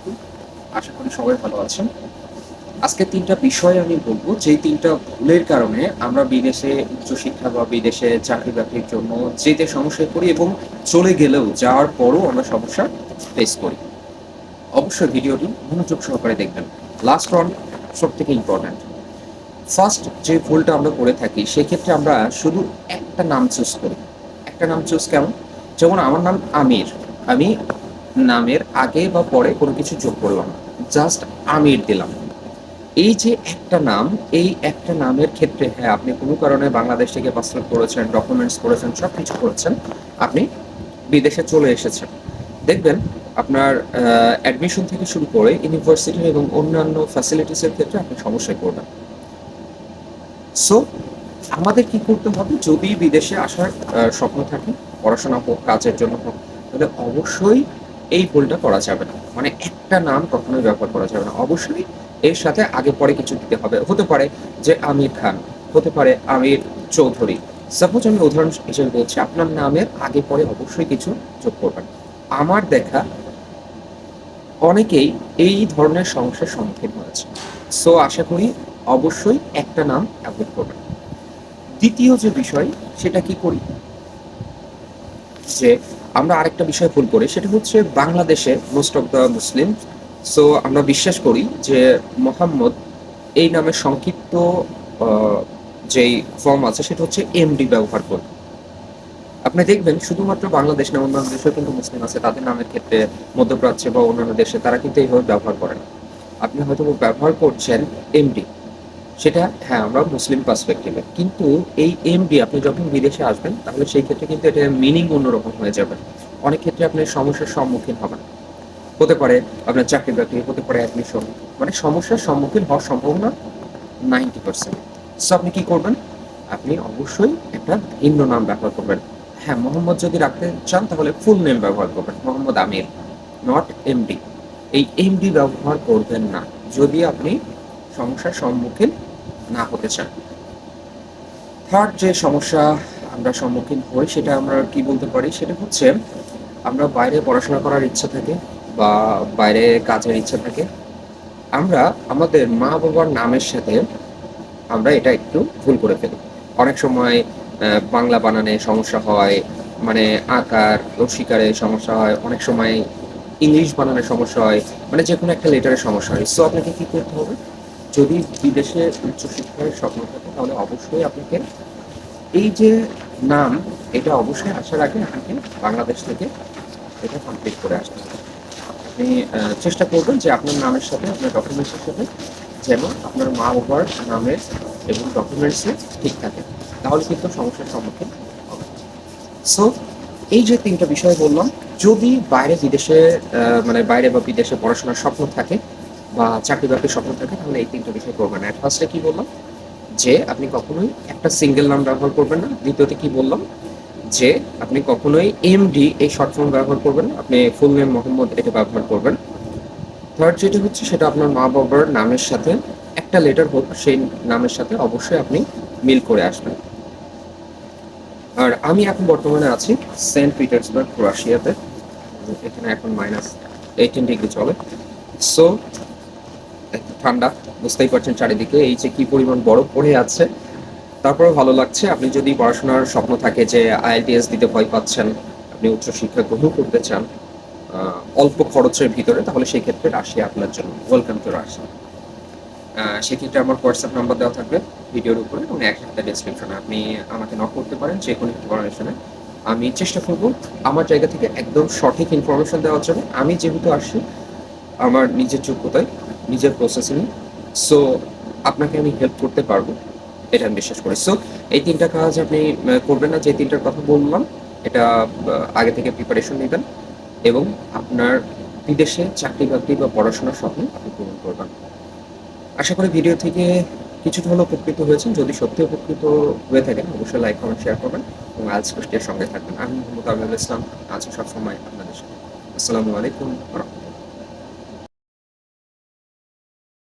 আলাইকুম। আশা করি সবাই ভালো আছেন। আজকে ৩ টা বিষয় আমি বলব, যেই ৩ টা ভুলের কারণে আমরা বিদেশে উচ্চশিক্ষা বা বিদেশে চাকরি-বাকরির জন্য যেতে সমস্যায় পড়ি এবং চলে গেলেও যাওয়ার পরও আমরা সমস্যা ফেস করি। অবশ্যই ভিডিওটি মনোযোগ সহকারে দেখবেন। লাস্ট ওয়ান সবথেকে ইম্পোর্টেন্ট। ফার্স্ট যে ভুলটা আমরা করে থাকি, সেক্ষেত্রে আমরা শুধু একটা নাম চুজ করি। একটা নাম চুজ কেমন? যেমন আমার নাম আমির। আমি নামের আগে বা পরে কোনো কিছু যোগ করলাম না। জাস্ট আমির দিলাম। এই যে একটা নাম, এই একটা নামের ক্ষেত্রে হ্যাঁ, আপনি কোনো কারণে বাংলাদেশ থেকে পাসপোর্ট করেছেন, ডকুমেন্টস করেছেন, সবকিছু করেছেন। আপনি বিদেশে চলে এসেছেন। দেখবেন আপনার অ্যাডমিশন থেকে শুরু করে ইউনিভার্সিটি এবং অন্যান্য ফ্যাসিলিটিস এর ক্ষেত্রে আপনি সমস্যায় পড়বেন। সো আমাদের কি করতে হবে? যদি বিদেশে আসার স্বপ্ন থাকে, পড়াশোনা হোক, কাজের জন্য হোক, তাহলে অবশ্যই এই ভুলটা করা যাবে না। মানে একটা নাম কখনোই ব্যবহার করা যাবে না। অবশ্যই এর সাথে আগে পরে কিছু দিতে হবে। হতে পারে যে আমির খান, হতে পারে আমির চৌধুরী। সাপোজ আমি উদাহরণ হিসেবে বলছি, আপনার নামের আগে পরে অবশ্যই কিছু যোগ করবেন। আমার দেখা অনেকেই এই ধরনের সমস্যার সম্মুখীন হয়েছে। সো আশা করি অবশ্যই একটা নাম এভয়েড করবেন। দ্বিতীয় যে বিষয়, সেটা কি করি? যে আমরা আরেকটা বিষয় ভুল করি, সেটা হচ্ছে বাংলাদেশে most of the Muslim, so আমরা বিশ্বাস করি যে মোহাম্মদ এই নামের সংক্ষিপ্ত আহ, যেই ফর্ম আছে সেটা হচ্ছে এমডি ব্যবহার করি। আপনি দেখবেন শুধুমাত্র বাংলাদেশ না, অন্যান্য দেশেও কিন্তু মুসলিম আছে, তাদের নামের ক্ষেত্রে মধ্যপ্রাচ্যে বা অন্যান্য দেশে তারা কিন্তু এইভাবে ব্যবহার করে না। আপনি হয়তো ব্যবহার করছেন এমডি, সেটা হ্যাঁ, আমরা মুসলিম পার্সপেক্টিভে। কিন্তু এই এমডি আপনি যখন বিদেশে আসবেন, তাহলে সেই ক্ষেত্রে কিন্তু এটার মিনিং অন্যরকম হয়ে যাবে। অনেক ক্ষেত্রে আপনি সমস্যার সম্মুখীন হবেন। হতে পারে আপনার চাকরি-বাকরি, হতে পারে অ্যাডমিশন। মানে সমস্যার সম্মুখীন হওয়ার সম্ভাবনা 90%। সো আপনি কি করবেন? আপনি অবশ্যই একটা ভিন্ন নাম ব্যবহার করবেন। হ্যাঁ, মোহাম্মদ যদি রাখতে চান তাহলে ফুল নেম ব্যবহার করবেন। মোহাম্মদ আমির, নট এমডি। এই এমডি ব্যবহার করবেন না, যদি আপনি সমস্যার সম্মুখীন না হতে চান। থার্ড যে সমস্যা আমরা সম্মুখীন হই, সেটা আমরা কি বলতে পারি? সেটা হচ্ছে আমরা বাইরে পড়াশোনা করার ইচ্ছা থাকে বা বাইরে কাজের ইচ্ছা থাকে। আমরা আমাদের মা-বাবার নামের সাথে আমরা এটা একটু ভুল করে ফেলি। অনেক সময় বাংলা বানানে সমস্যা হয়, মানে আকার, রসিকারে সমস্যা হয়। অনেক সময় ইংলিশ বানানে সমস্যা হয়। মানে যেকোনো একটা লেটারে সমস্যা হয়। সো আপনাকে কি করতে হবে? যদি বিদেশে উচ্চশিক্ষার স্বপ্ন থাকে, তাহলে অবশ্যই আপনাকে এই যে নাম, এটা অবশ্যই আসার আগে আপনাকে বাংলাদেশ থেকে এটা কমপ্লিট করে আসতে হবে। আপনি চেষ্টা করবেন যে আপনার নামের সাথে, আপনার ডকুমেন্টসের সাথে যেন আপনার মা-বাবার নামের এবং ডকুমেন্টসে ঠিক থাকে। তাহলে কিন্তু সমস্যার সম্মুখীন হবে। সো এই যে ৩ টা বিষয় বললাম, যদি বাইরে বিদেশে মানে বাইরে বা বিদেশে পড়াশোনার স্বপ্ন থাকে বা চাকরি-বাকরির স্বপ্ন থাকে, তাহলে এই ৩ টা বিষয় করবেন না। এট ফার্স্ট এ কি বললাম? যে আপনি কখনোই একটা সিঙ্গেল নাম ব্যবহার করবেন না। দ্বিতীয়তে কি বললাম? যে আপনি কখনোই এমডি এই শর্ট ফর্ম ব্যবহার করবেন না। আপনি ফুল নেম মোহাম্মদ এটা ব্যবহার করবেন। থার্ড যেটা হচ্ছে, সেটা আপনার মা-বাবার নামের সাথে একটা লেটার হোক, সেই নামের সাথে অবশ্যই আপনি মিল করে আসবেন। আর আমি এখন বর্তমানে আছি সেন্ট পিটার্সবার্গ, রাশিয়াতে। এখানে এখন -18 ডিগ্রি চলে। সো একটু ঠান্ডা, বুঝতেই পারছেন চারিদিকে এই যে কি পরিমাণ বরফ পড়ে আছে। তারপরেও ভালো লাগছে। আপনি যদি পড়াশোনার স্বপ্ন থাকে যে আইএলটিএস দিতে ভয় পাচ্ছেন, আপনি উচ্চশিক্ষা গ্রহণ করতে চান অল্প খরচের ভিতরে, তাহলে সেই ক্ষেত্রে রাশিয়া আপনার জন্য। Welcome to Russia. সেক্ষেত্রে আমার হোয়াটসঅ্যাপ নাম্বার দেওয়া থাকবে ভিডিওর উপরে এবং একসাথে ডেসক্রিপশনে। আপনি আমাকে নক করতে পারেন যে কোনো ইনফরমেশনে। আমি চেষ্টা করব আমার জায়গা থেকে একদম সঠিক ইনফরমেশন দেওয়ার জন্য। আমি যেহেতু আসছি আমার নিজের যোগ্যতায়, নিজের প্রসেসিং, সো আপনাকে আমি হেল্প করতে পারবো, এটা আমি বিশ্বাস করি। সো এই ৩ টা কাজ আপনি করবেন না, যে ৩ টার কথা বললাম, এটা আগে থেকে প্রিপারেশন নিবেন এবং আপনার বিদেশে চাকরি-বাকরি বা পড়াশোনার স্বপ্ন আপনি পূরণ করবেন। আশা করি ভিডিও থেকে কিছুটা হলেও উপকৃত হয়েছেন। যদি সত্যি উপকৃত হয়ে থাকেন, অবশ্যই লাইক, কমেন্ট, শেয়ার করবেন এবং আজ কুষ্টিয়ার সঙ্গে থাকবেন। আমি মোহাম্মদ আমিনুল ইসলাম, আছি সবসময় আপনাদের সাথে। আসসালামু আলাইকুম ওয়া রাহমাতুল্লাহ।